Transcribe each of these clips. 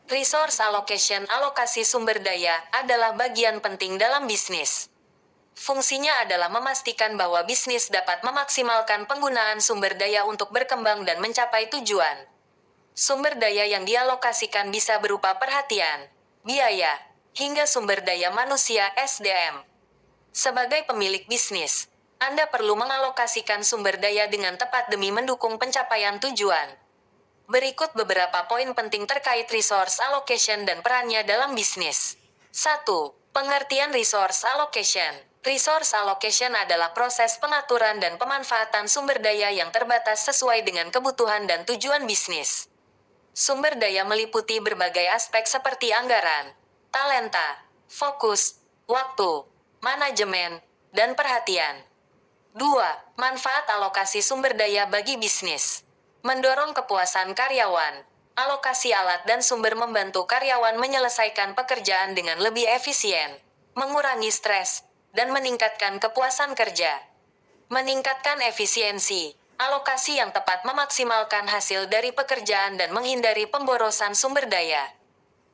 Resource allocation, alokasi sumber daya, adalah bagian penting dalam bisnis. Fungsinya adalah memastikan bahwa bisnis dapat memaksimalkan penggunaan sumber daya untuk berkembang dan mencapai tujuan. Sumber daya yang dialokasikan bisa berupa perhatian, biaya, hingga sumber daya manusia (SDM). Sebagai pemilik bisnis, Anda perlu mengalokasikan sumber daya dengan tepat demi mendukung pencapaian tujuan. Berikut beberapa poin penting terkait resource allocation dan perannya dalam bisnis. 1. Pengertian resource allocation. Resource allocation adalah proses pengaturan dan pemanfaatan sumber daya yang terbatas sesuai dengan kebutuhan dan tujuan bisnis. Sumber daya meliputi berbagai aspek seperti anggaran, talenta, fokus, waktu, manajemen, dan perhatian. 2. Manfaat alokasi sumber daya bagi bisnis. Mendorong kepuasan karyawan. Alokasi alat dan sumber membantu karyawan menyelesaikan pekerjaan dengan lebih efisien, mengurangi stres, dan meningkatkan kepuasan kerja. Meningkatkan efisiensi. Alokasi yang tepat memaksimalkan hasil dari pekerjaan dan menghindari pemborosan sumber daya.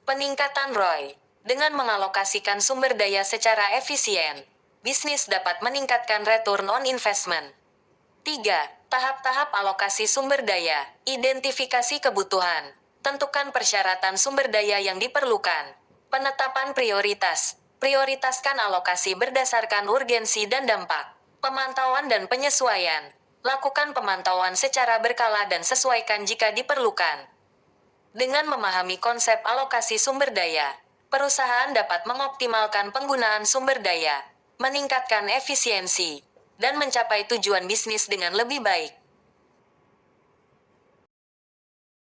Peningkatan ROI. Dengan mengalokasikan sumber daya secara efisien, bisnis dapat meningkatkan return on investment. 3. Tahap-tahap alokasi sumber daya. Identifikasi kebutuhan. Tentukan persyaratan sumber daya yang diperlukan. Penetapan prioritas. Prioritaskan alokasi berdasarkan urgensi dan dampak. Pemantauan dan penyesuaian. Lakukan pemantauan secara berkala dan sesuaikan jika diperlukan. Dengan memahami konsep alokasi sumber daya, perusahaan dapat mengoptimalkan penggunaan sumber daya, meningkatkan efisiensi, dan mencapai tujuan bisnis dengan lebih baik.